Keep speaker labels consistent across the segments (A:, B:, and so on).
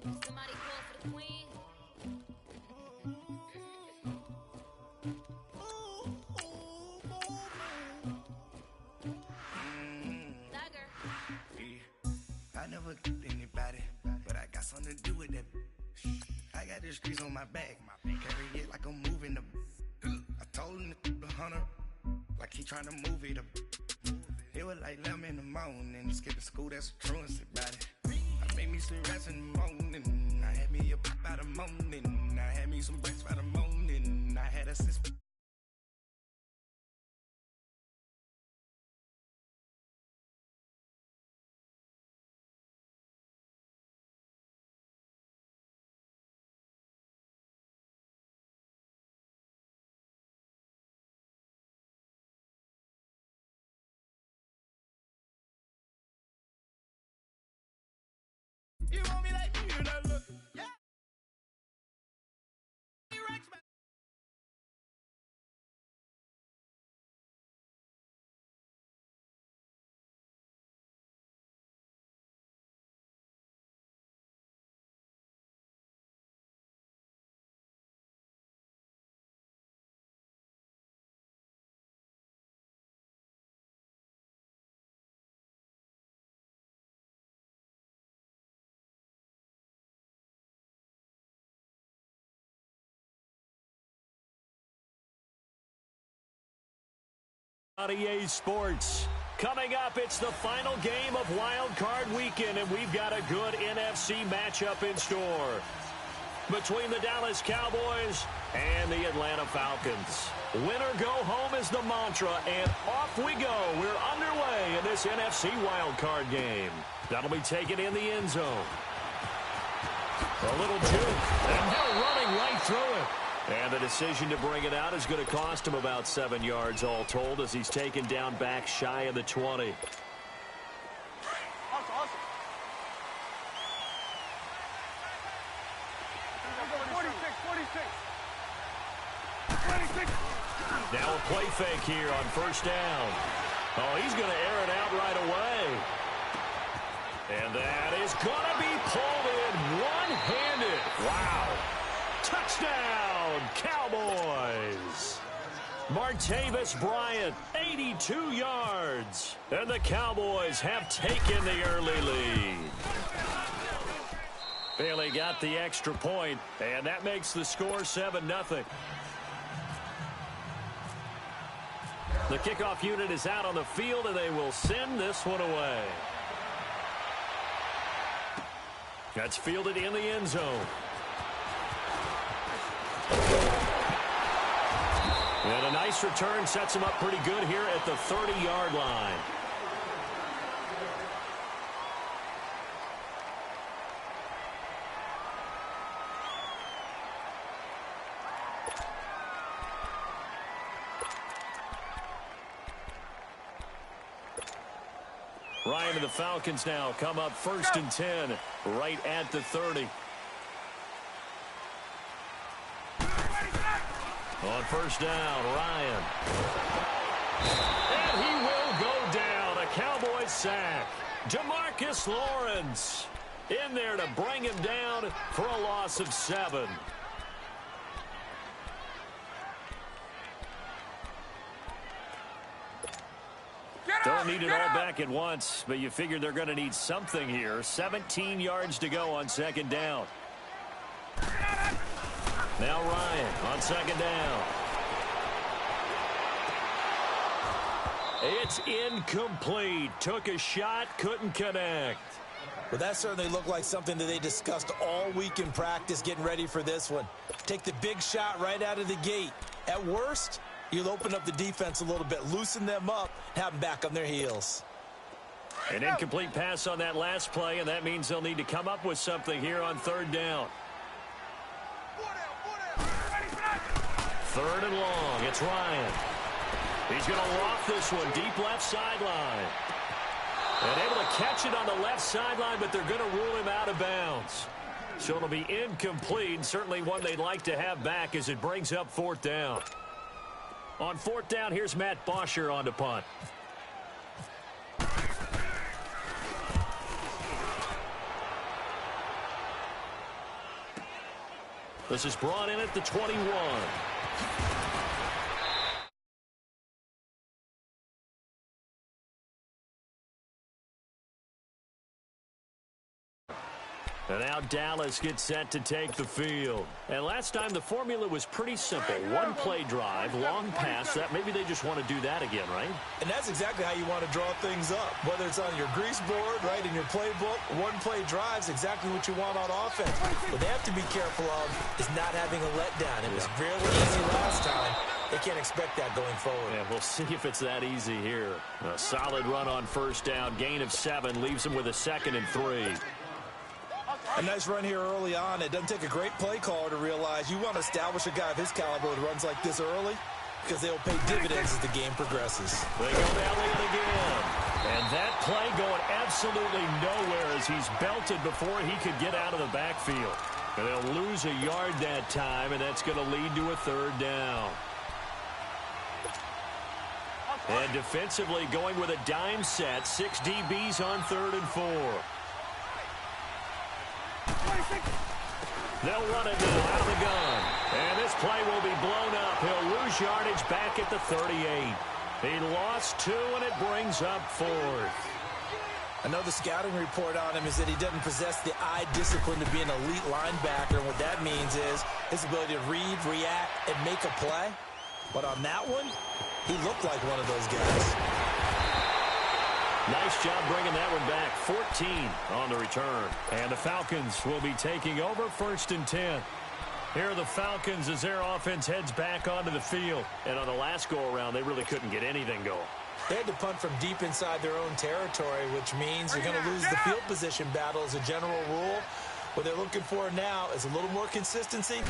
A: Somebody call for the queen. Dagger.
B: I never killed anybody, but I got something to do with that. I got the streets on my back, carry it like I'm moving the. I told him the hunter, like he trying to move it up. It was like 11 in the morning, skipping school, that's the truancy about it. I made me some rats in the morning, I had me a pop out of morning, I had me some breaks by the morning, I had a sister. You want me like me, you know, look, yeah.
C: EA Sports. Coming up, it's the final game of Wild Card Weekend, and we've got a good NFC matchup in store between the Dallas Cowboys and the Atlanta Falcons. Winner go home is the mantra, and off we go. We're underway in this NFC Wild Card game. That'll be taken in the end zone. A little juke, and now running right through it. And the decision to bring it out is going to cost him about 7 yards all told as he's taken down back shy of the 20. Now a play fake here on first down. Oh, he's going to air it out right away. And that is going to be pulled in one-handed. Wow. Touchdown, Cowboys. Martavis Bryant, 82 yards. And the Cowboys have taken the early lead. Bailey got the extra point, and that makes the score 7-0. The kickoff unit is out on the field, and they will send this one away. That's fielded in the end zone. And a nice return sets him up pretty good here at the 30-yard line. Ryan and the Falcons now come up 1st and 10 right at the 30. On first down, Ryan. And he will go down. A Cowboys sack. Demarcus Lawrence in there to bring him down for a loss of 7. Don't need it all back at once, but you figure they're going to need something here. 17 yards to go on second down. Now Ryan on second down. It's incomplete. Took a shot, couldn't connect.
D: Well, that certainly looked like something that they discussed all week in practice getting ready for this one. Take the big shot right out of the gate. At worst, you'll open up the defense a little bit, loosen them up, have them back on their heels.
C: An incomplete pass on that last play, and that means they'll need to come up with something here on third down. Third and long. It's Ryan. He's going to loft this one deep left sideline. And able to catch it on the left sideline, but they're going to rule him out of bounds. So it'll be incomplete, certainly one they'd like to have back as it brings up fourth down. On fourth down, here's Matt Bosher on to punt. This is brought in at the 21. And now Dallas gets set to take the field. And last time the formula was pretty simple. One play drive, long pass. That maybe they just want to do that again, right?
D: And that's exactly how you want to draw things up. Whether it's on your grease board, right, in your playbook, one play drive's exactly what you want on offense. What they have to be careful of is not having a letdown. It was really easy last time. They can't expect that going forward.
C: Yeah, we'll see if it's that easy here. A solid run on first down. Gain of 7 leaves them with a 2nd and 3.
D: A nice run here early on. It doesn't take a great play caller to realize you want to establish a guy of his caliber with runs like this early because they'll pay dividends as the game progresses.
C: They go to Elliott again. And that play going absolutely nowhere as he's belted before he could get out of the backfield. And they'll lose a yard that time, and that's going to lead to a 3rd down. And defensively going with a dime set. 6 DBs on 3rd and 4. They'll run it now out of the gun. And this play will be blown up. He'll lose yardage back at the 38. He lost 2, and it brings up 4th.
D: I know the scouting report on him is that he doesn't possess the eye discipline to be an elite linebacker. And what that means is his ability to read, react, and make a play. But on that one, he looked like one of those guys.
C: Nice job bringing that one back. 14 on the return. And the Falcons will be taking over 1st and 10. Here are the Falcons as their offense heads back onto the field. And on the last go-around, they really couldn't get anything going.
D: They had to punt from deep inside their own territory, which means you're going to lose the field position battle as a general rule. What they're looking for now is a little more consistency,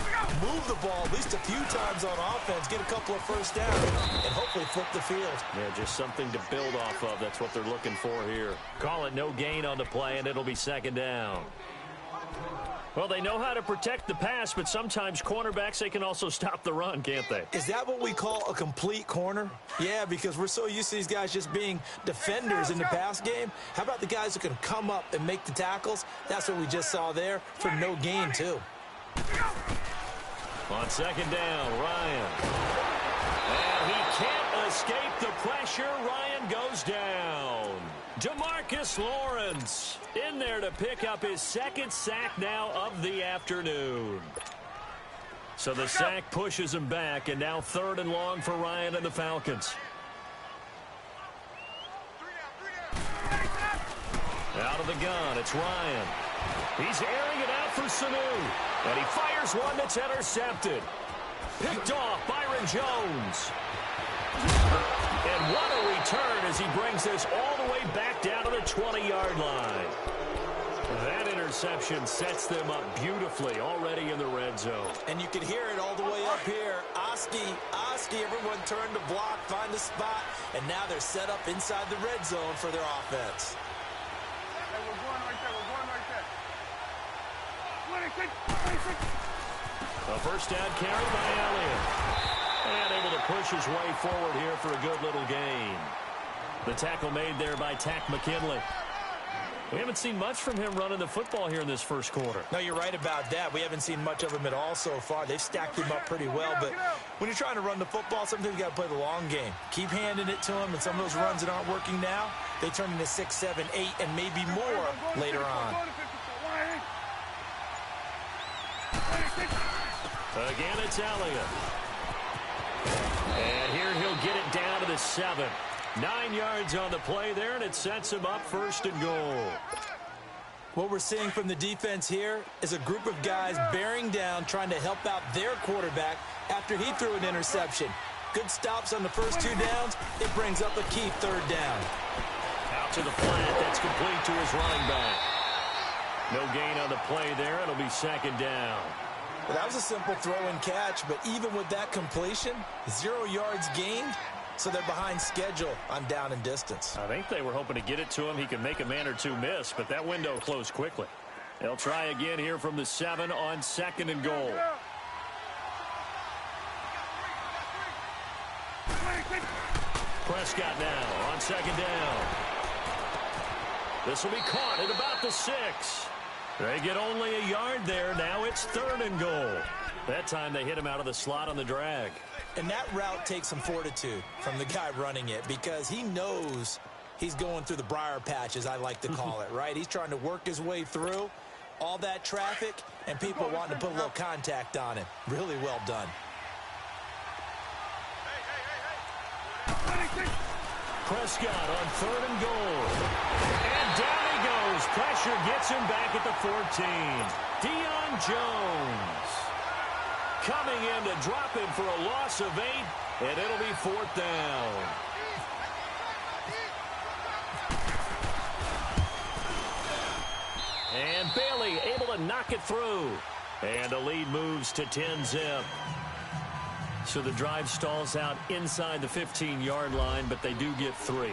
D: move the ball at least a few times on offense, get a couple of first downs, and hopefully flip the field.
C: Yeah, just something to build off of. That's what they're looking for here. Call it no gain on the play, and it'll be 2nd down. Well, they know how to protect the pass, but sometimes cornerbacks, they can also stop the run, can't they?
D: Is that what we call a complete corner? Yeah, because we're so used to these guys just being defenders in the pass game. How about the guys who can come up and make the tackles? That's what we just saw there for no gain, too.
C: On 2nd down, Ryan. And he can't escape the pressure. Ryan goes down. DeMarcus Lawrence in there to pick up his 2nd sack now of the afternoon. So the sack pushes him back, and now 3rd and long for Ryan and the Falcons. Out of the gun, it's Ryan. He's airing it out for Sanu. And he fires one that's intercepted. Picked off Byron Jones. And what a return as he brings this all the way back down to the 20-yard line. That interception sets them up beautifully already in the red zone.
D: And you can hear it all the way up here. Oski, everyone turned to block, find a spot, and now they're set up inside the red zone for their offense.
E: Hey, we're going right there.
C: A first down carry by Elliott. And able to push his way forward here for a good little gain. The tackle made there by Tack McKinley. We haven't seen much from him running the football here in this first quarter.
D: No, you're right about that. We haven't seen much of him at all so far. They've stacked him up pretty well, but when you're trying to run the football, sometimes you got to play the long game. Keep handing it to him, and some of those runs that aren't working now, they turn into 6, 7, 8, and maybe more later on.
C: Again, it's Elliott. And here he'll get it down to the 7. 9 yards on the play there, and it sets him up 1st and goal.
D: What we're seeing from the defense here is a group of guys bearing down, trying to help out their quarterback after he threw an interception. Good stops on the first 2 downs. It brings up a key 3rd down.
C: Out to the flat. That's complete to his running back. No gain on the play there. It'll be 2nd down.
D: Well, that was a simple throw and catch, but even with that completion, 0 yards gained, so they're behind schedule on down and distance.
C: I think they were hoping to get it to him. He could make a man or two miss, but that window closed quickly. They'll try again here from the 7 on 2nd and goal. Prescott now on 2nd down. This will be caught at about the 6. They get only a yard there. Now it's 3rd and goal. That time they hit him out of the slot on the drag.
D: And that route takes some fortitude from the guy running it because he knows he's going through the briar patch, as I like to call it, right? He's trying to work his way through all that traffic and people wanting to put a little contact on him. Really well done.
C: Prescott on 3rd and goal. And down he goes. Pressure gets him back at the 14. Deion Jones coming in to drop him for a loss of 8, and it'll be 4th down. And Bailey able to knock it through. And the lead moves to 10-zip. So the drive stalls out inside the 15-yard line, but they do get 3.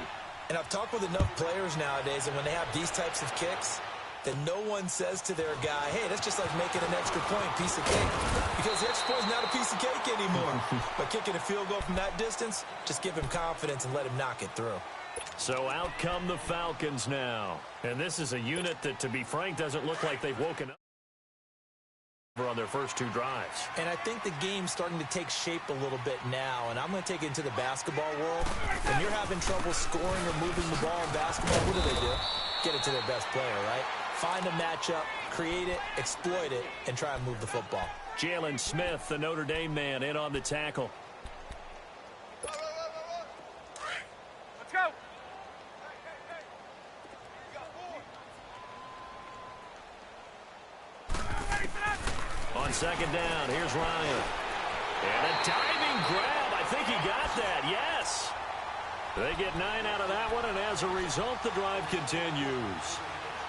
D: And I've talked with enough players nowadays, and when they have these types of kicks, that no one says to their guy, hey, that's just like making an extra point, piece of cake. Because the extra point is not a piece of cake anymore. But kicking a field goal from that distance, just give him confidence and let him knock it through.
C: So out come the Falcons now. And this is a unit that, to be frank, doesn't look like they've woken up on their first 2 drives.
D: And I think the game's starting to take shape a little bit now, and I'm going to take it into the basketball world. When you're having trouble scoring or moving the ball in basketball, what do? Get it to their best player, right? Find a matchup, create it, exploit it, and try and move the football.
C: Jalen Smith, the Notre Dame man, in on the tackle.
E: Let's go.
C: On 2nd down, here's Ryan. And a diving grab. I think he got that, yes. They get 9 out of that one, and as a result, the drive continues.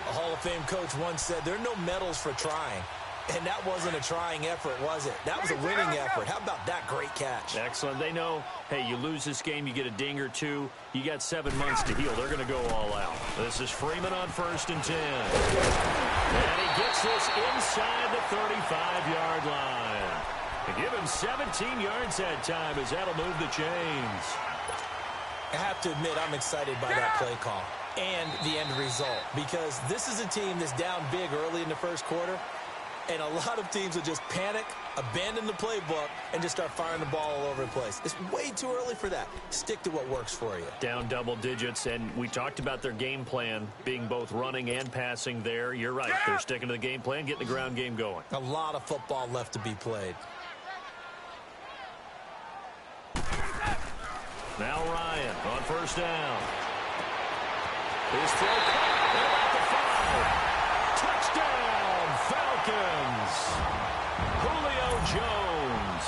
D: A Hall of Fame coach once said, there are no medals for trying. And that wasn't a trying effort, was it? That was a winning effort. How about that great catch?
C: Excellent. They know, hey, you lose this game, you get a ding or 2. You got 7 months to heal. They're going to go all out. This is Freeman on 1st and 10. And he gets this inside the 35-yard line. And give him 17 yards that time as that'll move the chains.
D: I have to admit, I'm excited by that play call and the end result, because this is a team that's down big early in the first quarter, and a lot of teams will just panic, abandon the playbook, and just start firing the ball all over the place. It's way too early for that. Stick to what works for you.
C: Down double digits, and we talked about their game plan being both running and passing there. You're right. They're sticking to the game plan, getting the ground game going.
D: A lot of football left to be played.
C: Now Ryan on 1st down. His throw at the 5. Touchdown, Falcons. Julio Jones,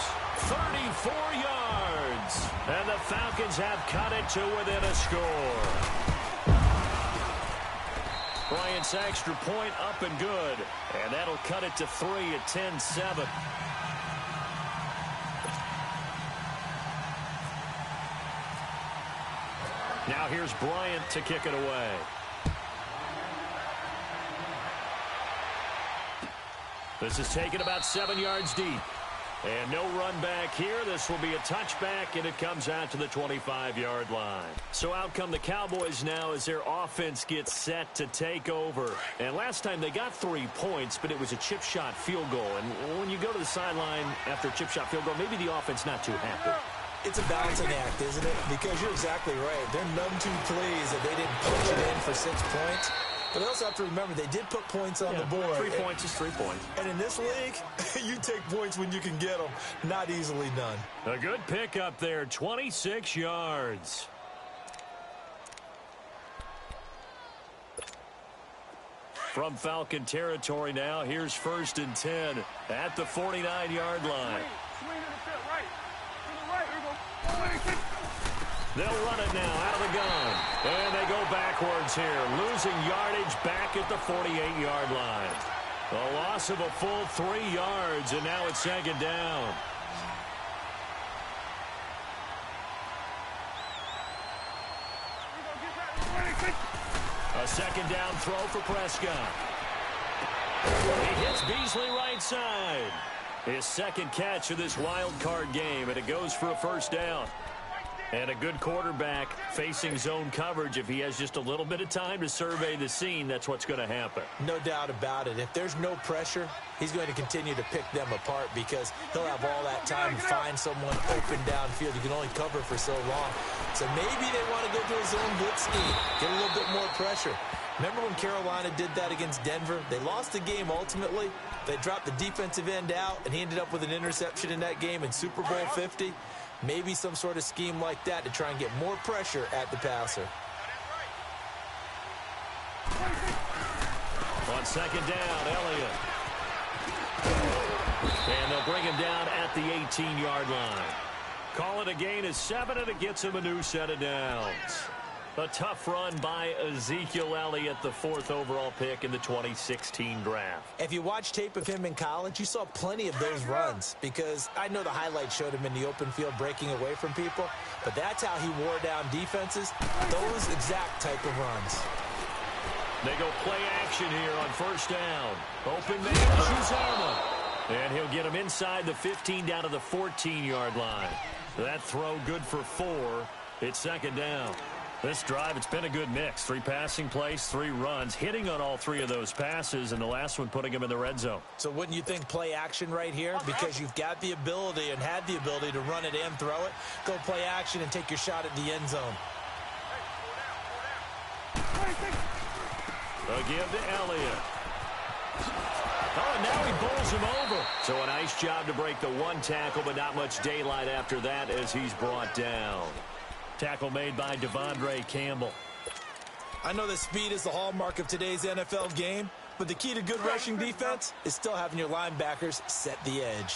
C: 34 yards. And the Falcons have cut it to within a score. Bryant's extra point up and good. And that'll cut it to 3 at 10-7. Now here's Bryant to kick it away. This is taken about 7 yards deep. And no run back here. This will be a touchback, and it comes out to the 25-yard line. So out come the Cowboys now as their offense gets set to take over. And last time they got 3 points, but it was a chip shot field goal. And when you go to the sideline after a chip shot field goal, maybe the offense not too happy.
D: It's a balancing act, isn't it? Because you're exactly right. They're none too pleased that they didn't punch it in for 6 points. But they also have to remember they did put points on the board.
C: 3 points is 3 points.
D: And in this league, you take points when you can get them. Not easily done.
C: A good pickup there, 26 yards. From Falcon territory now, here's 1st and 10 at the 49-yard line.
E: Swing to the field, right. To the right, here we go.
C: They'll run it now out of the gun. And they go backwards here, losing yardage back at the 48-yard line. A loss of a full 3 yards, and now it's 2nd down. A 2nd down throw for Prescott. He hits Beasley right side. His 2nd catch of this wild card game, and it goes for a 1st down. And a good quarterback facing zone coverage, if he has just a little bit of time to survey the scene, that's what's going to happen.
D: No doubt about it. If there's no pressure, he's going to continue to pick them apart because he'll have all that time to find someone open downfield. You can only cover for so long. So maybe they want to go to a zone blitz scheme, get a little bit more pressure. Remember when Carolina did that against Denver? They lost the game ultimately. They dropped the defensive end out, and he ended up with an interception in that game in Super Bowl 50. Maybe some sort of scheme like that to try and get more pressure at the passer.
C: On second down, Elliott. And they'll bring him down at the 18-yard line. Call it a gain of 7, and it gets him a new set of downs. A tough run by Ezekiel Elliott, the 4th overall pick in the 2016 draft.
D: If you watch tape of him in college, you saw plenty of those runs because I know the highlights showed him in the open field breaking away from people, but that's how he wore down defenses, those exact type of runs.
C: They go play action here on first down. Open man, Shuzama. And he'll get him inside the 15 down to the 14-yard line. That throw good for 4. It's second down. This drive, it's been a good mix. 3 passing plays, 3 runs, hitting on all 3 of those passes, and the last one putting him in the red zone.
D: So wouldn't you think play action right here? Because you've got the ability and had the ability to run it and throw it. Go play action and take your shot at the end zone.
C: A give to Elliott. Oh, and now he bowls him over. So a nice job to break the 1 tackle, but not much daylight after that as he's brought down. Tackle made by Devondre Campbell.
D: I know that speed is the hallmark of today's NFL game, but the key to good rushing defense is still having your linebackers set the edge.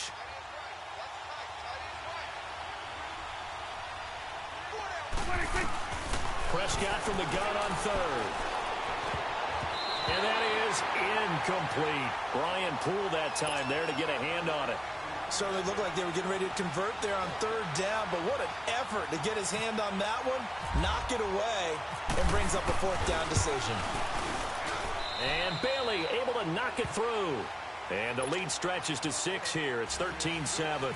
C: Prescott from the gun on 3rd. And that is incomplete. Brian Poole that time there to get a hand on it.
D: Certainly looked like they were getting ready to convert there on 3rd down, but what an effort to get his hand on that one, knock it away, and brings up a 4th down decision.
C: And Bailey able to knock it through. And the lead stretches to 6 here. It's 13-7.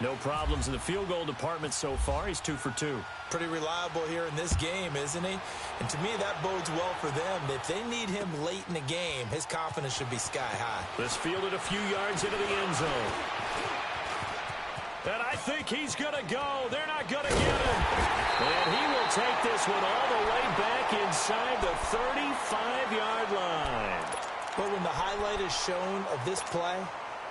C: No problems in the field goal department so far. He's 2 for 2.
D: Pretty reliable here in this game, isn't he? And to me, that bodes well for them. If they need him late in the game, his confidence should be sky high.
C: This fielded a few yards into the end zone. And I think he's going to go. They're not going to get him. And he will take this one all the way back inside the 35-yard line.
D: But when the highlight is shown of this play,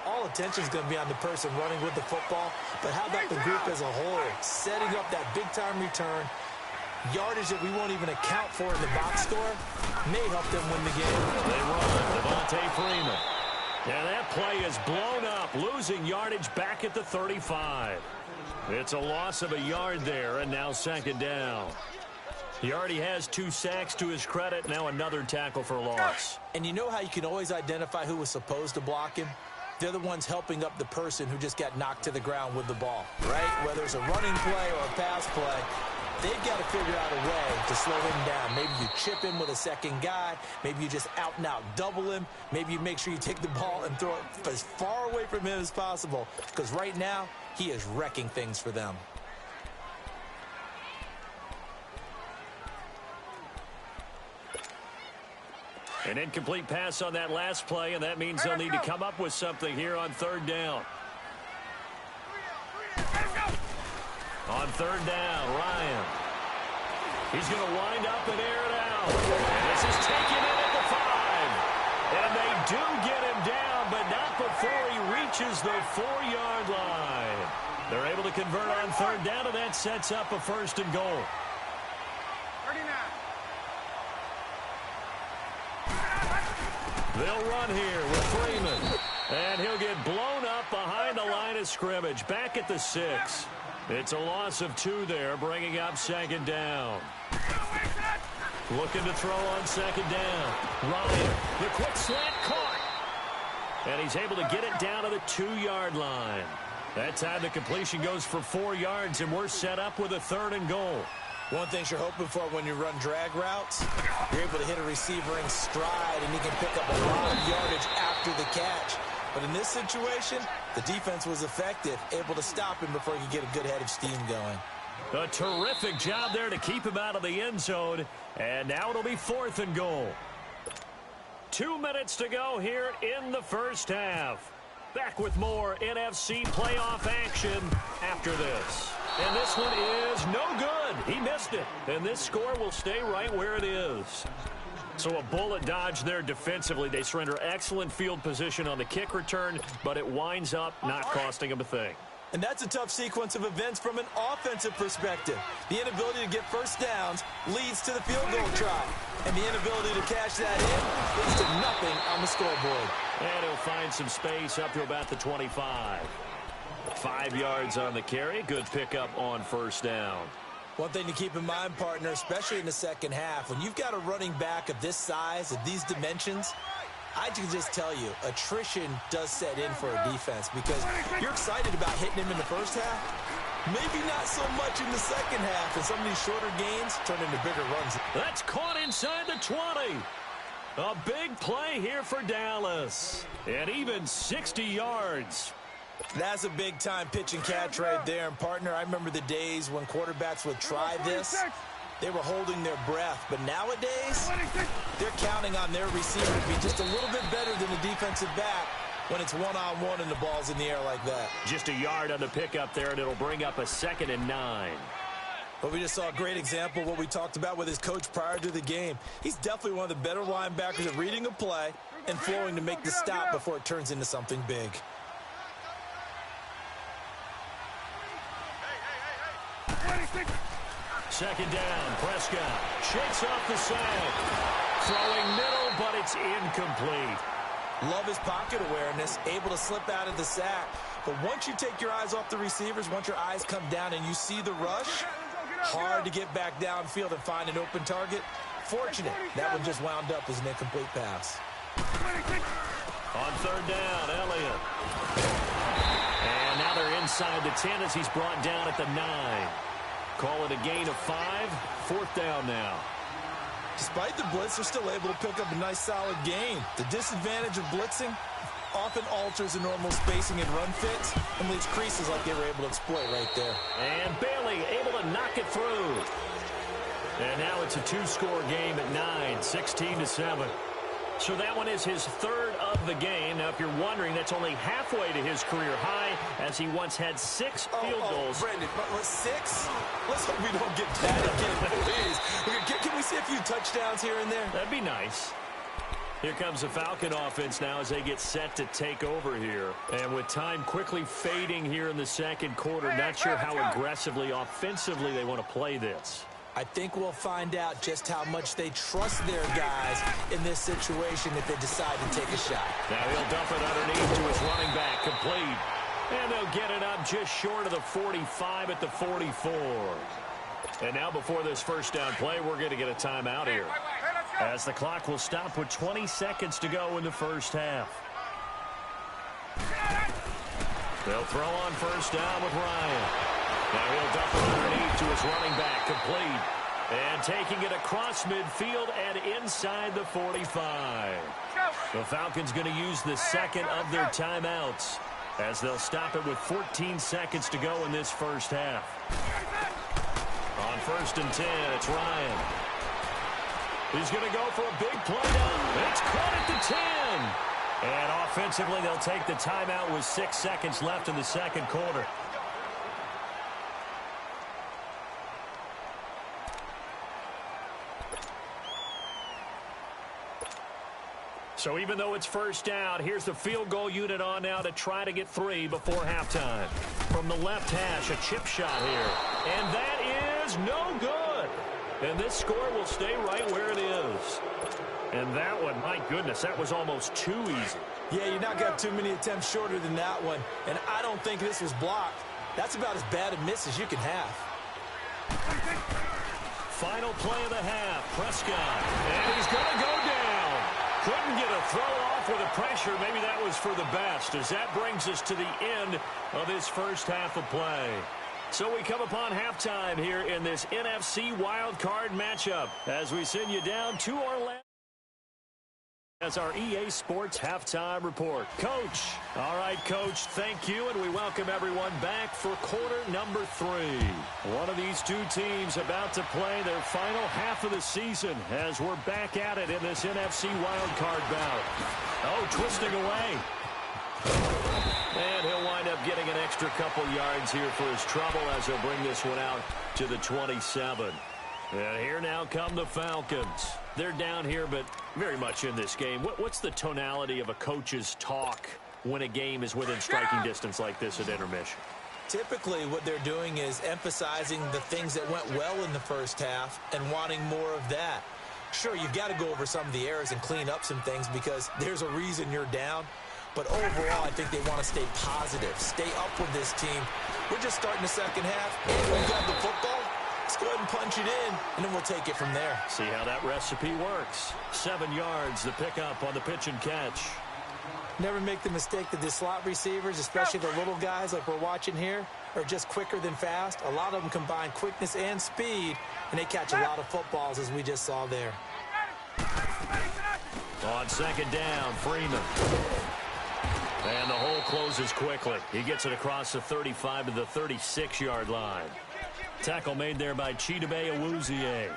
D: all attention is going to be on the person running with the football. But how about the group as a whole? Setting up that big-time return, yardage that we won't even account for in the box score, may help them win the game.
C: They run. Devontae Freeman. And that play is blown up, losing yardage back at the 35. It's a loss of a yard there, and now second down. He already has 2 sacks to his credit, now another tackle for loss.
D: And you know how you can always identify who was supposed to block him? They're the ones helping up the person who just got knocked to the ground with the ball, right? Whether it's a running play or a pass play, they've got to figure out a way to slow him down. Maybe you chip him with a second guy. Maybe you just out-and-out double him. Maybe you make sure you take the ball and throw it as far away from him as possible, because right now he is wrecking things for them.
C: An incomplete pass on that last play, and that means they'll need to come up with something here on 3rd down. On 3rd down, Ryan. He's going to wind up and air it out. This is taken in at the 5. And they do get him down, but not before he reaches the 4-yard line. They're able to convert on 3rd down, and that sets up a 1st and goal.
E: 39.
C: They'll run here with Freeman. And he'll get blown up behind the line of scrimmage. Back at the 6. It's a loss of 2 there, bringing up second down. Looking to throw on second down. Ryan, the quick slant caught. And he's able to get it down to the 2-yard line. That time the completion goes for 4 yards, and we're set up with a 3rd and goal.
D: One thing you're hoping for when you run drag routes, you're able to hit a receiver in stride, and he can pick up a lot of yardage after the catch. But in this situation, the defense was effective, able to stop him before he could get a good head of steam going.
C: A terrific job there to keep him out of the end zone. And now it'll be 4th and goal. 2 minutes to go here in the first half. Back with more NFC playoff action after this. And this one is no good. He missed it. And this score will stay right where it is. So a bullet dodge there defensively. They surrender excellent field position on the kick return, but it winds up not costing them a thing.
D: And that's a tough sequence of events from an offensive perspective. The inability to get first downs leads to the field goal try. And the inability to cash that in leads to nothing on the scoreboard.
C: And he'll find some space up to about the 25. 5 yards on the carry. Good pickup on first down.
D: One thing to keep in mind, partner, especially in the second half, when you've got a running back of this size, of these dimensions, I can just tell you, attrition does set in for a defense because you're excited about hitting him in the first half. Maybe not so much in the second half, and some of these shorter gains turn into bigger runs.
C: That's caught inside the 20. A big play here for Dallas. And even 60 yards.
D: That's a big-time pitch and catch right there. And, partner, I remember the days when quarterbacks would try this. They were holding their breath. But nowadays, they're counting on their receiver to be just a little bit better than the defensive back when it's one-on-one and the ball's in the air like that.
C: Just a yard on the pickup there, and it'll bring up a 2nd and 9.
D: But we just saw a great example of what we talked about with his coach prior to the game. He's definitely one of the better linebackers at reading a play and flowing to make the stop before it turns into something big.
C: Second down, Prescott shakes off the sack. Throwing middle, but it's incomplete.
D: Love his pocket awareness, able to slip out of the sack. But once you take your eyes off the receivers, once your eyes come down and you see the rush, hard to get back downfield and find an open target. Fortunate, that one just wound up as an incomplete pass.
C: On third down, Elliott. And now they're inside the 10 as he's brought down at the 9. Call it a gain of 5. 4th down now.
D: Despite the blitz, they're still able to pick up a nice solid gain. The disadvantage of blitzing often alters the normal spacing and run fits and leaves creases like they were able to exploit right there.
C: And Bailey able to knock it through. And now it's a 2-score game at 9, 16-7. So that one is his 3rd of the game. Now, if you're wondering, that's only halfway to his career high, as he once had 6 field goals.
D: Brandon, 6? Let's hope we don't get that again, please. Can we see a few touchdowns here and there?
C: That'd be nice. Here comes the Falcon offense now as they get set to take over here. And with time quickly fading here in the second quarter, not sure how aggressively, offensively they want to play this.
D: I think we'll find out just how much they trust their guys in this situation if they decide to take a shot.
C: Now he'll dump it underneath to his running back, complete. And they'll get it up just short of the 45 at the 44. And now before this first down play, we're going to get a timeout here, as the clock will stop with 20 seconds to go in the first half. They'll throw on first down with Ryan. Now he'll dump it underneath to his running back, complete. And taking it across midfield and inside the 45. The Falcons going to use the second of their timeouts, as they'll stop it with 14 seconds to go in this first half. On 1st and 10, it's Ryan. He's going to go for a big play down. It's caught at the 10. And offensively, they'll take the timeout with 6 seconds left in the second quarter. So even though it's first down, here's the field goal unit on now to try to get 3 before halftime. From the left hash, a chip shot here. And that is no good. And this score will stay right where it is. And that one, my goodness, that was almost too easy.
D: Yeah, you're not got too many attempts shorter than that one. And I don't think this was blocked. That's about as bad a miss as you can have.
C: Final play of the half, Prescott. And he's going to go down. Couldn't get a throw off with the pressure. Maybe that was for the best, as that brings us to the end of this first half of play. So we come upon halftime here in this NFC wildcard matchup as we send you down to Orlando. As our EA Sports halftime report. Coach. All right, Coach, thank you, and we welcome everyone back for quarter number 3. One of these these two teams about to play their final half of the season as we're back at it in this NFC wildcard bout. Oh, twisting away. And he'll wind up getting an extra couple yards here for his trouble as he'll bring this one out to the 27. And here now come the Falcons. They're down here, but very much in this game. What's the tonality of a coach's talk when a game is within striking distance like this at intermission?
D: Typically, what they're doing is emphasizing the things that went well in the first half and wanting more of that. Sure, you've got to go over some of the errors and clean up some things because there's a reason you're down. But overall, I think they want to stay positive, stay up with this team. We're just starting the second half, and we've got the football. Let's go ahead and punch it in, and then we'll take it from there.
C: See how that recipe works. 7 yards, the pickup on the pitch and catch.
D: Never make the mistake that the slot receivers, especially the little guys like we're watching here, are just quicker than fast. A lot of them combine quickness and speed, and they catch a lot of footballs, as we just saw there.
C: On second down, Freeman. And the hole closes quickly. He gets it across the 35 to the 36-yard line. Tackle made there by Chidobe Awuzie.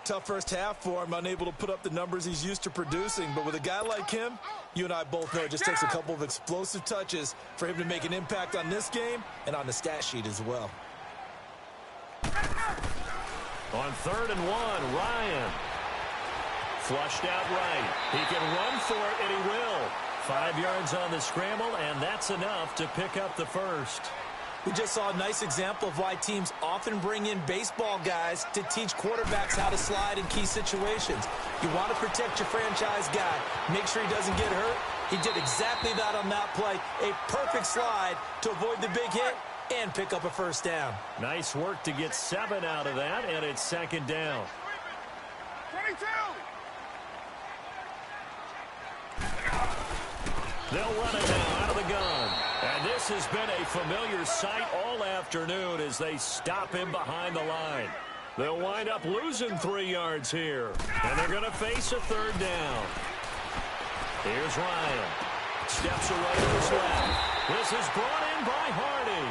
D: Tough first half for him, unable to put up the numbers he's used to producing. But with a guy like him, you and I both know it just takes a couple of explosive touches for him to make an impact on this game and on the stat sheet as well.
C: On 3rd and 1, Ryan. Flushed out right. He can run for it, and he will. 5 yards on the scramble, and that's enough to pick up the first.
D: We just saw a nice example of why teams often bring in baseball guys to teach quarterbacks how to slide in key situations. You want to protect your franchise guy. Make sure he doesn't get hurt. He did exactly that on that play. A perfect slide to avoid the big hit and pick up a first down.
C: Nice work to get 7 out of that, and it's second down.
E: 22!
C: They'll run it now out of the gun. And this has been a familiar sight all afternoon as they stop him behind the line. They'll wind up losing 3 yards here. And they're going to face a 3rd down. Here's Ryan. Steps away to his left. This is brought in by Hardy.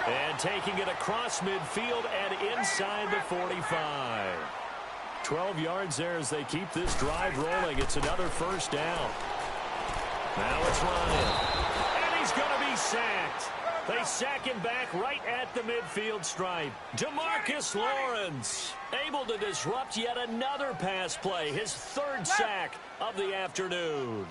C: And taking it across midfield and inside the 45. 12 yards there as they keep this drive rolling. It's another first down. Now it's Ryan. And he's going to be sacked. They sack him back right at the midfield stripe. DeMarcus Lawrence able to disrupt yet another pass play. His 3rd sack of the afternoon.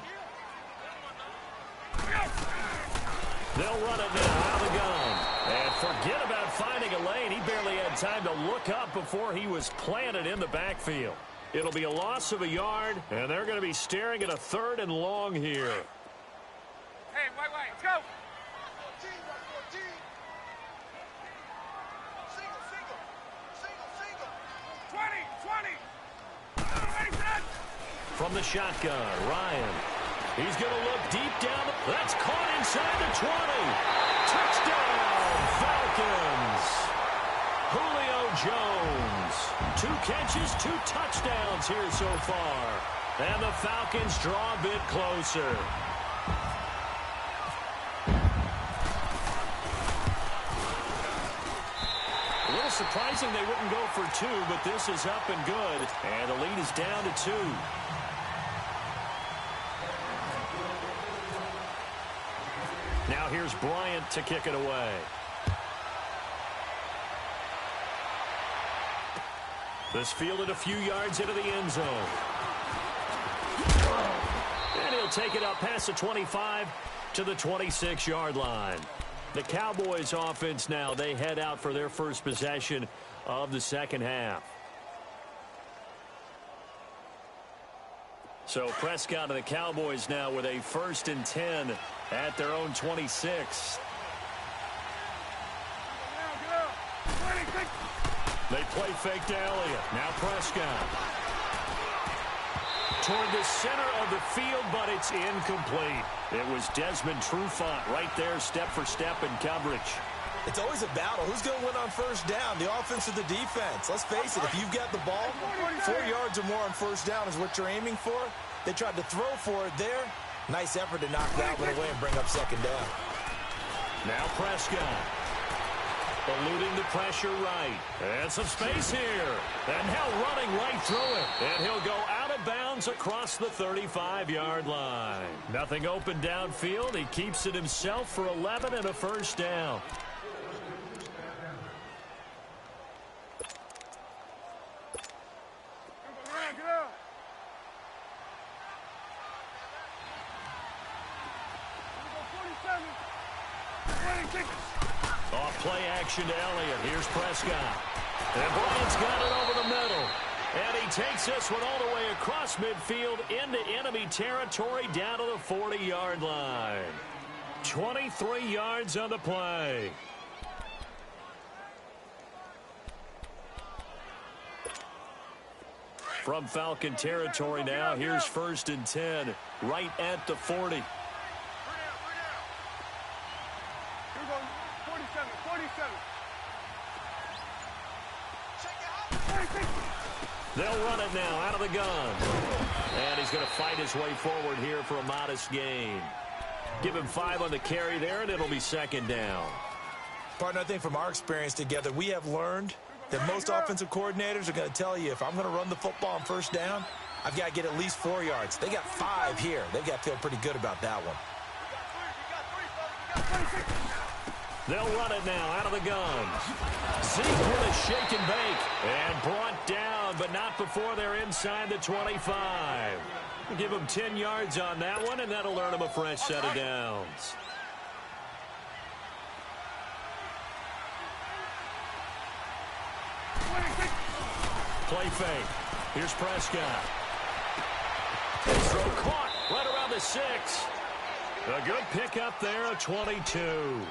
C: They'll run it now out of the gun. And forget about finding a lane. He barely had time to look up before he was planted in the backfield. It'll be a loss of a yard, and they're going to be staring at a 3rd and long here.
E: Hey, wait, let's go! 20!
C: From the shotgun, Ryan. He's going to look deep down. That's caught inside the 20. Touchdown, Falcons. Julio Jones. 2 catches, 2 touchdowns here so far. And the Falcons draw a bit closer. A little surprising they wouldn't go for 2, but this is up and good. And the lead is down to 2. Now here's Bryant to kick it away. This fielded a few yards into the end zone. And he'll take it up past the 25 to the 26-yard line. The Cowboys offense now, they head out for their first possession of the second half. So Prescott and the Cowboys now with a 1st and 10 at their own 26. They play fake to Elliott. Now Prescott. Toward the center of the field, but it's incomplete. It was Desmond Trufant right there, step for step in coverage.
D: It's always a battle. Who's going to win on first down, the offense or the defense? Let's face it, if you've got the ball, 4 yards or more on first down is what you're aiming for. They tried to throw for it there. Nice effort to knock that one away and bring up second down.
C: Now Prescott. Eluding the pressure right. And some space here. And now running right through it. And he'll go out of bounds across the 35-yard line. Nothing open downfield. He keeps it himself for 11 and a first down. Off play action to Elliott. Here's Prescott. And Bryant's got it over the middle. And he takes this one all the way across midfield into enemy territory down to the 40-yard line. 23 yards on the play. From Falcon territory now, here's 1st and 10, right at the 40. They'll run it now out of the gun. And he's going to fight his way forward here for a modest gain. Give him 5 on the carry there, and it'll be 2nd down.
D: Partner, I think from our experience together, we have learned that most offensive coordinators are going to tell you, if I'm going to run the football on 1st down, I've got to get at least 4 yards. They got 5 here. They've got to feel pretty good about that one.
C: They'll run it now out of the gun. Zeke with a shake and bake. And brought down, but not before they're inside the 25. Give him 10 yards on that one, and that'll earn him a fresh set of downs. Play fake. Here's Prescott. His throw caught right around the 6. A good pickup there, a 22.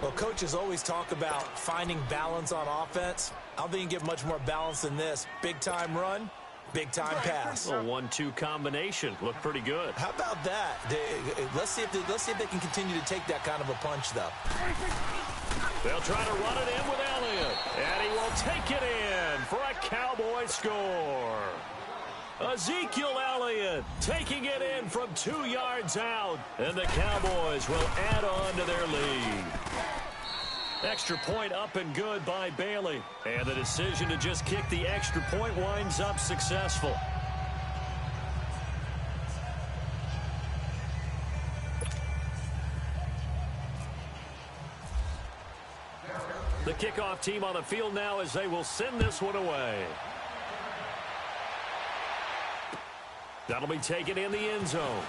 D: Well, coaches always talk about finding balance on offense. I don't think you can get much more balance than this. Big-time run, big-time pass.
C: A 1-2 combination. Looked pretty good.
D: How about that? Let's see if they can continue to take that kind of a punch, though.
C: They'll try to run it in with Elliott. And he will take it in for a Cowboy score. Ezekiel Elliott taking it in from 2 yards out. And the Cowboys will add on to their lead. Extra point up and good by Bailey. And the decision to just kick the extra point winds up successful. The kickoff team on the field now as they will send this one away. That'll be taken in the end zone.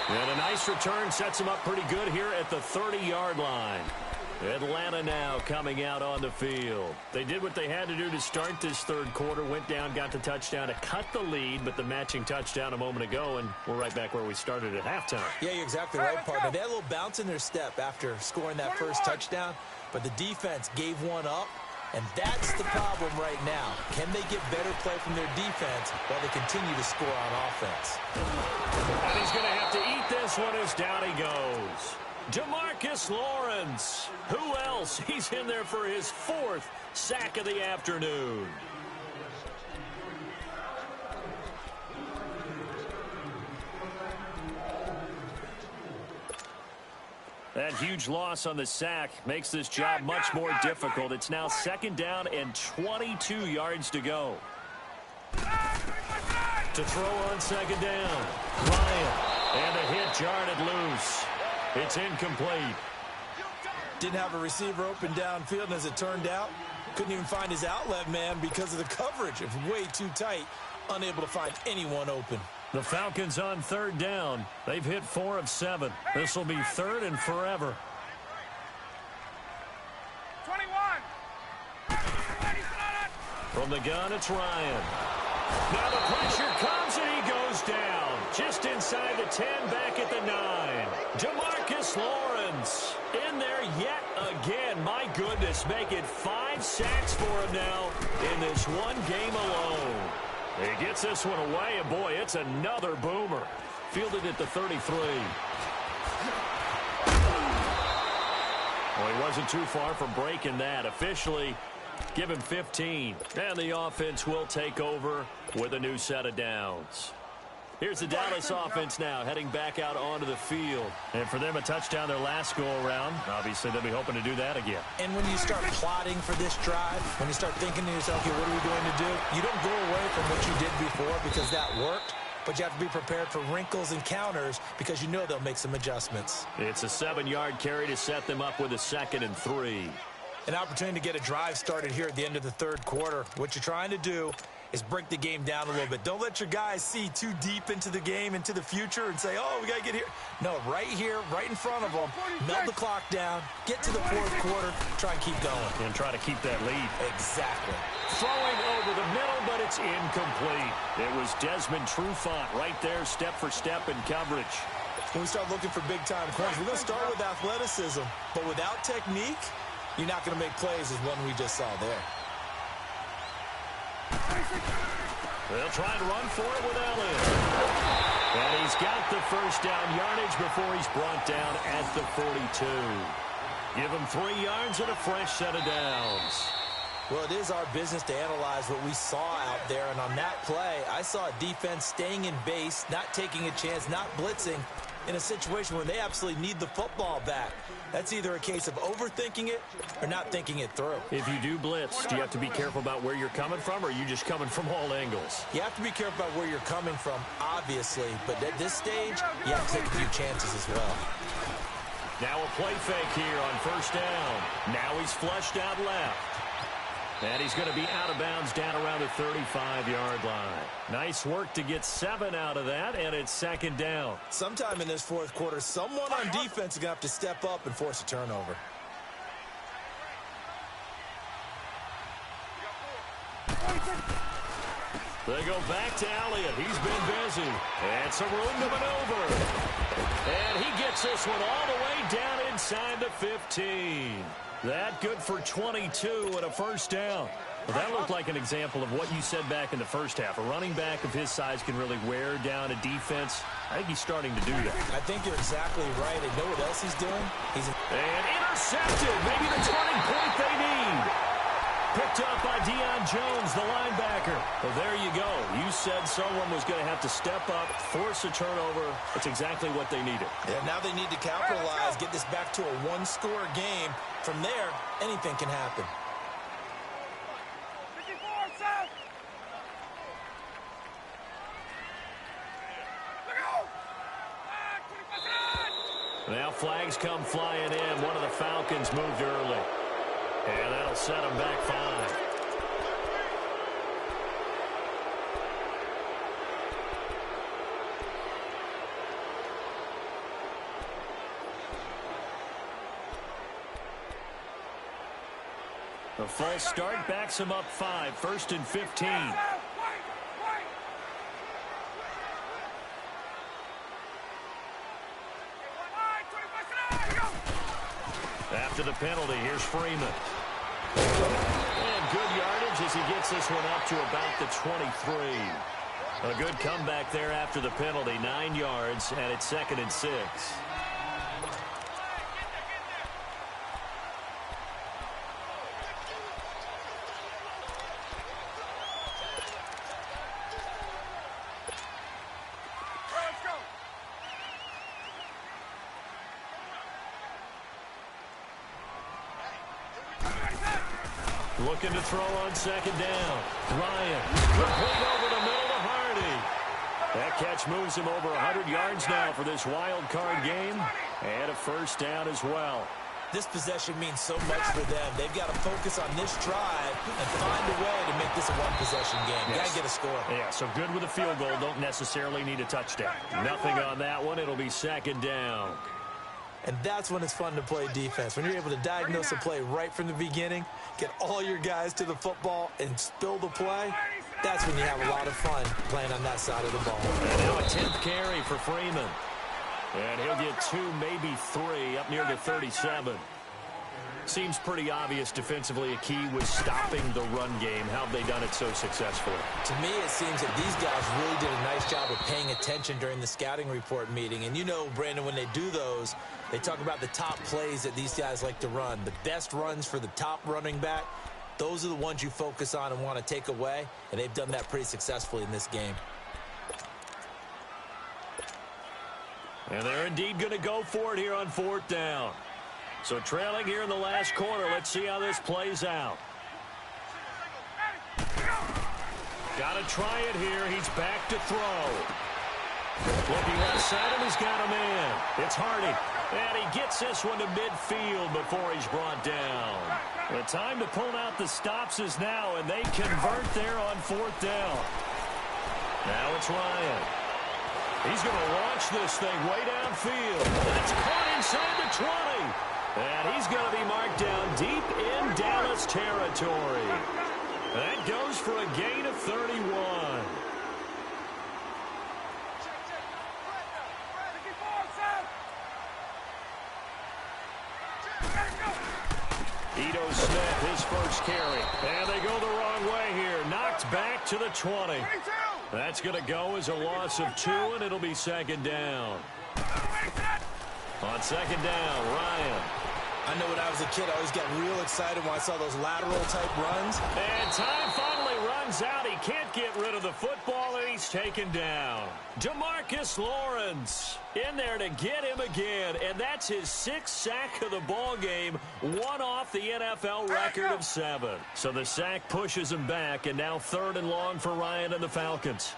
C: And a nice return sets him up pretty good here at the 30-yard line. Atlanta now coming out on the field. They did what they had to do to start this 3rd quarter. Went down, got the touchdown to cut the lead, but the matching touchdown a moment ago, and we're right back where we started at halftime.
D: Yeah, you're exactly right, partner. They had a little bounce in their step after scoring that first touchdown, but the defense gave one up, and that's the problem right now. Can they get better play from their defense while they continue to score on offense?
C: And he's going to have to eat this one as down he goes. Demarcus Lawrence. Who else? He's in there for his 4th sack of the afternoon. That huge loss on the sack makes this job much more difficult. It's now 2nd down and 22 yards to go. To throw on 2nd down. Bryant. And the hit jarred it loose. It's incomplete.
D: Didn't have a receiver open downfield, and as it turned out, couldn't even find his outlet man because of the coverage. It was way too tight, unable to find anyone open.
C: The Falcons on 3rd down. They've hit 4 of 7. This will be 3rd and forever.
E: 21.
C: From the gun, it's Ryan. Now the pressure comes, and he goes down. Just inside the 10, back at the 9. Demarcus Lawrence in there yet again. My goodness, make it 5 sacks for him now in this one game alone. He gets this one away, and boy, it's another boomer. Fielded at the 33. Well, he wasn't too far from breaking that. Officially, give him 15. And the offense will take over with a new set of downs. Here's the Dallas offense now heading back out onto the field. And for them, a touchdown their last go-around. Obviously, they'll be hoping to do that again.
D: And when you start plotting for this drive, when you start thinking to yourself, okay, what are we going to do? You don't go away from what you did before because that worked. But you have to be prepared for wrinkles and counters because you know they'll make some adjustments.
C: It's a 7-yard carry to set them up with a 2nd and 3.
D: An opportunity to get a drive started here at the end of the third quarter. What you're trying to do is break the game down a little bit. Don't let your guys see too deep into the game, into the future, and say, oh, we got to get here. No, right here, right in front of them, melt the clock down, get to the fourth quarter, try and keep going.
C: And try to keep that lead.
D: Exactly.
C: Throwing over the middle, but it's incomplete. It was Desmond Trufant right there, step for step in coverage.
D: When we start looking for big-time corners, we're going to start with athleticism, but without technique, you're not going to make plays as one we just saw there.
C: They'll try and run for it with Elliott. And he's got the first down yardage before he's brought down at the 42. Give him 3 yards and a fresh set of downs.
D: Well, it is our business to analyze what we saw out there, and on that play, I saw a defense staying in base, not taking a chance, not blitzing, in a situation where they absolutely need the football back. That's either a case of overthinking it or not thinking it through.
C: If you do blitz, do you have to be careful about where you're coming from, or are you just coming from all angles?
D: You have to be careful about where you're coming from, obviously, but at this stage, you have to take a few chances as well.
C: Now a play fake here on first down. Now he's flushed out left. And he's going to be out of bounds down around the 35-yard line. Nice work to get 7 out of that, and it's 2nd down.
D: Sometime in this fourth quarter, someone on defense is going to have to step up and force a turnover.
C: They go back to Elliott. He's been busy. And some room to maneuver. And he gets this one all the way down inside the 15. That good for 22 and a first down. Well, that looked like an example of what you said back in the first half. A running back of his size can really wear down a defense. I think he's starting to do that.
D: I think you're exactly right. And know what else he's doing?
C: And intercepted. Maybe the turning point they need. Picked up by Deion Jones, the linebacker. Well, there you go. You said someone was going to have to step up, force a turnover. That's exactly what they needed.
D: Yeah, now they need to capitalize, get this back to a one-score game. From there, anything can happen.
C: Now flags come flying in. One of the Falcons moved early. And that'll set them back 5. The false start backs him up 5. 1st and 15. After the penalty, here's Freeman. And good yardage as he gets this one up to about the 23. A good comeback there after the penalty. 9 yards, and it's 2nd and 6. Looking to throw on 2nd down. Ryan, complete over the middle to Hardy. That catch moves him over 100 yards now for this wild card game. And a first down as well.
D: This possession means so much for them. They've got to focus on this drive and find a way to make this a one-possession game. Yes. Got to get a score.
C: Yeah, so good with a field goal. Don't necessarily need a touchdown. Nothing on that one. It'll be 2nd down.
D: And that's when it's fun to play defense. When you're able to diagnose a play right from the beginning, get all your guys to the football and spill the play, that's when you have a lot of fun playing on that side of the ball.
C: And now a 10th carry for Freeman. And he'll get 2, maybe 3, up near the 37. Seems pretty obvious defensively a key was stopping the run game. How have they done it so successfully?
D: To me, it seems that these guys really did a nice job of paying attention during the scouting report meeting. And you know, Brandon, when they do those, they talk about the top plays that these guys like to run. The best runs for the top running back, those are the ones you focus on and want to take away. And they've done that pretty successfully in this game.
C: And they're indeed going to go for it here on 4th down. So trailing here in the last quarter. Let's see how this plays out. Got to try it here. He's back to throw. Looking left side, and he's got a man. It's Hardy. And he gets this one to midfield before he's brought down. The time to pull out the stops is now, and they convert there on 4th down. Now it's Ryan. He's going to launch this thing way downfield. That's caught inside the 20. And he's going to be marked down deep in Dallas territory. That goes for a gain of 31. Ito Smith, his first carry. And they go the wrong way here. Knocked back to the 20. That's going to go as a loss of 2, and it'll be 2nd down. On 2nd down, Ryan.
D: I know when I was a kid, I always got real excited when I saw those lateral-type runs.
C: And time finally runs out. He can't get rid of the football, and he's taken down. Demarcus Lawrence in there to get him again, and that's his 6th sack of the ball game, one off the NFL record of 7. So the sack pushes him back, and now 3rd and long for Ryan and the Falcons.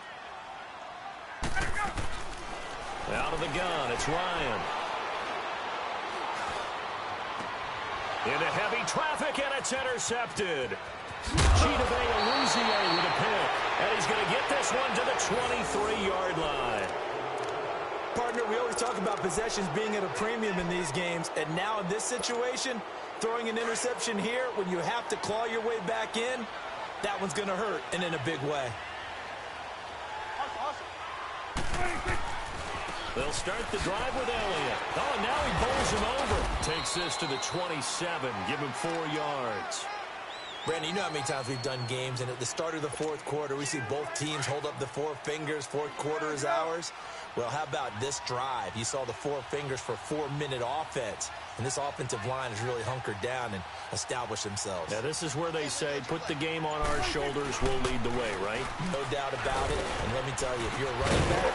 C: Out of the gun, it's Ryan. Into heavy traffic, and it's intercepted. Chidobe Awuzie with a pick. And he's going to get this one to the 23-yard line.
D: Partner, we always talk about possessions being at a premium in these games. And now in this situation, throwing an interception here when you have to claw your way back in, that one's going to hurt, and in a big way.
C: They'll start the drive with Elliott. Oh, and now he bowls him over. Takes this to the 27. Give him 4 yards.
D: Brandon, you know how many times we've done games, and at the start of the 4th quarter, we see both teams hold up the 4 fingers. 4th quarter is ours. Well, how about this drive? You saw the 4 fingers for 4-minute offense. And this offensive line has really hunkered down and established themselves.
C: Yeah, this is where they say, put the game on our shoulders, we'll lead the way, right?
D: No doubt about it. And let me tell you, if you're a running back,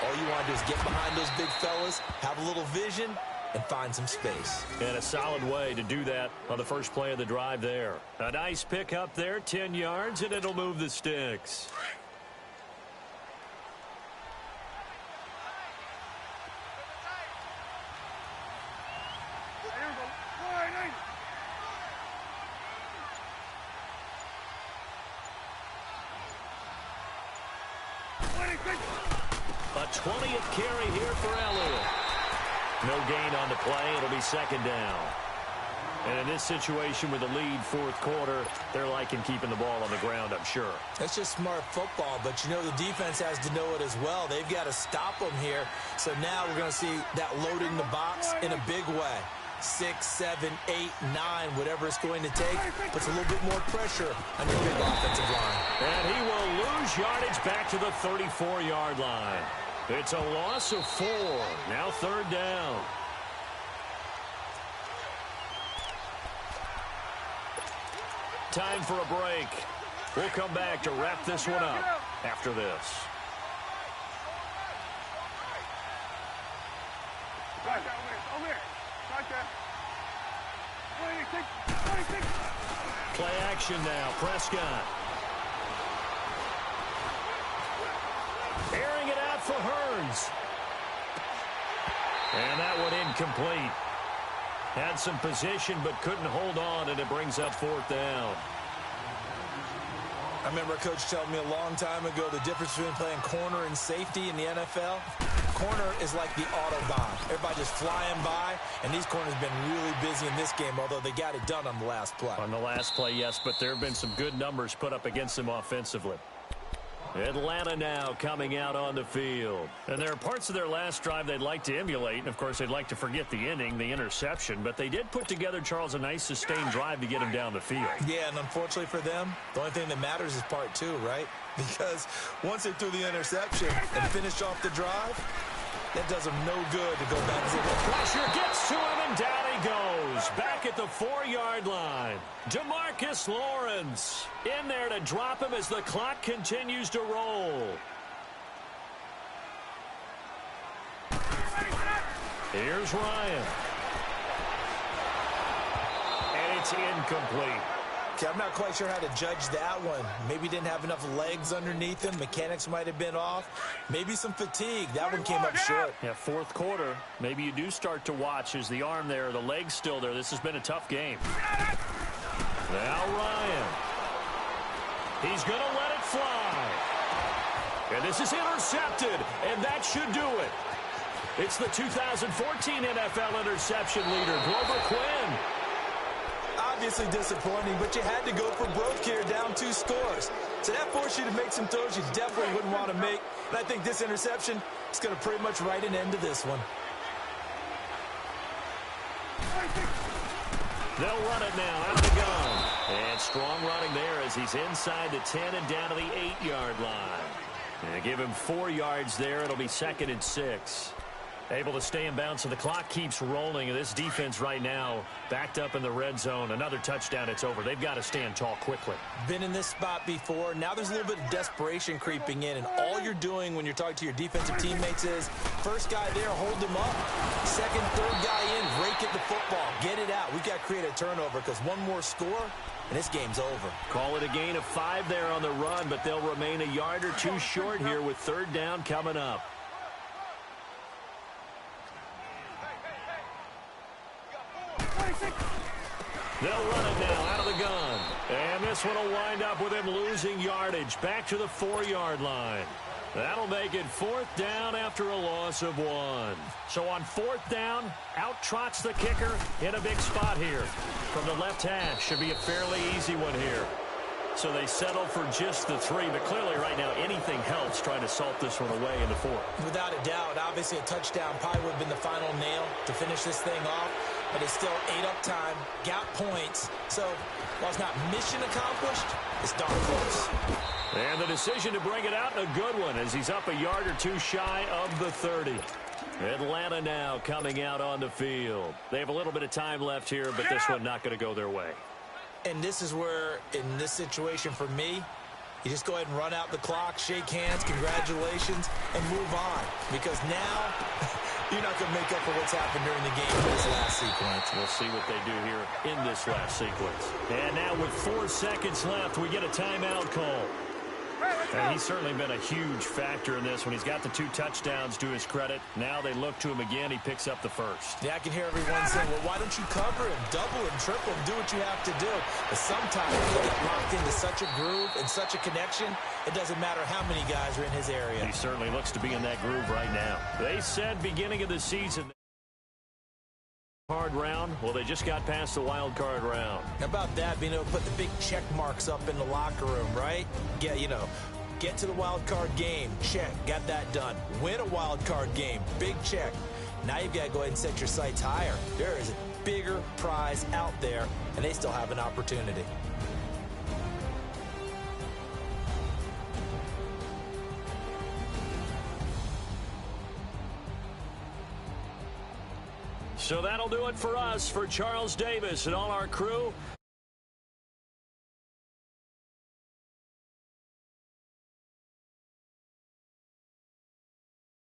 D: all you want to do is get behind those big fellas, have a little vision, and find some space.
C: And a solid way to do that on the first play of the drive there. A nice pick up there, 10 yards, and it'll move the sticks. A 20th carry here for Elliott. No gain on the play. It'll be 2nd down. And in this situation with the lead 4th quarter, they're liking keeping the ball on the ground, I'm sure.
D: That's just smart football, but you know the defense has to know it as well. They've got to stop them here. So now we're going to see that loading the box in a big way. 6, 7, 8, 9, whatever it's going to take, puts a little bit more pressure on your big offensive line.
C: And he will lose yardage back to the 34-yard line. It's a loss of 4. Now 3rd down. Time for a break. We'll come back to wrap this one up after this. Play action now. Prescott. Airing it out for Hurns. And that one incomplete. Had some position but couldn't hold on, and it brings up 4th down.
D: I remember a coach telling me a long time ago the difference between playing corner and safety in the NFL. Corner is like the Autobahn. Everybody just flying by, and these corners have been really busy in this game, although they got it done on the last play.
C: On the last play, yes, but there have been some good numbers put up against them offensively. Atlanta now coming out on the field. And there are parts of their last drive they'd like to emulate. And, of course, they'd like to forget the inning, the interception. But they did put together, Charles, a nice sustained drive to get him down the field.
D: Yeah, and unfortunately for them, the only thing that matters is part 2, right? Because once they threw the interception and finished off the drive, that does them no good to go back to the
C: pressure gets to him, and down he goes. Back at the 4-yard line. Demarcus Lawrence in there to drop him as the clock continues to roll. Here's Ryan. And it's incomplete.
D: Okay, I'm not quite sure how to judge that one. Maybe didn't have enough legs underneath him. Mechanics might have been off. Maybe some fatigue. That one came up short.
C: Yeah, fourth quarter. Maybe you do start to watch as the arm there, the leg's still there. This has been a tough game. Now Ryan. He's going to let it fly. And this is intercepted, and that should do it. It's the 2014 NFL interception leader, Glover Quinn.
D: Obviously disappointing, but you had to go for broke here, down 2 scores. So that forced you to make some throws you definitely wouldn't want to make. And I think this interception is going to pretty much write an end to this one.
C: They'll run it now out of the gun. And strong running there as he's inside the 10 and down to the 8-yard line. And they give him 4 yards there. It'll be 2nd and 6. Able to stay in bounds, so the clock keeps rolling. And this defense right now backed up in the red zone. Another touchdown, it's over. They've got to stand tall quickly.
D: Been in this spot before. Now there's a little bit of desperation creeping in. And all you're doing when you're talking to your defensive teammates is, first guy there, hold him up. Second, third guy in, rake at the football. Get it out. We've got to create a turnover because one more score, and this game's over.
C: Call it a gain of 5 there on the run, but they'll remain a yard or 2 short here with 3rd down coming up. They'll run it now out of the gun. And this one will wind up with him losing yardage back to the 4-yard line. That'll make it 4th down after a loss of 1. So on 4th down, out trots the kicker in a big spot here. From the left hash, should be a fairly easy one here. So they settle for just the 3, but clearly right now anything helps trying to salt this one away in the 4th.
D: Without a doubt, obviously a touchdown probably would have been the final nail to finish this thing off, but it's still 8 up time, got points, so while it's not mission accomplished, it's darn close.
C: And the decision to bring it out, a good one, as he's up a yard or 2 shy of the 30. Atlanta now coming out on the field. They have a little bit of time left here, but this one not going to go their way.
D: And this is where, in this situation for me, you just go ahead and run out the clock, shake hands, congratulations, and move on. Because now, you're not going to make up for what's happened during the game in this last sequence.
C: We'll see what they do here in this last sequence. And now with 4 seconds left, we get a timeout call. And he's certainly been a huge factor in this when he's got the 2 touchdowns to his credit. Now they look to him again. He picks up the first.
D: Yeah, I can hear everyone saying, well, why don't you cover him, double him, triple him, do what you have to do. But sometimes you get locked into such a groove and such a connection, it doesn't matter how many guys are in his area.
C: He certainly looks to be in that groove right now. They said beginning of the season, hard round. Well, they just got past the wild card round.
D: How about that, being able to put the big check marks up in the locker room, right? Yeah, you know, get to the wild card game, check, got that done. Win a wild card game, big check. Now you've got to go ahead and set your sights higher. There is a bigger prize out there, and they still have an opportunity.
C: So that'll do it for us. For Charles Davis and all our crew,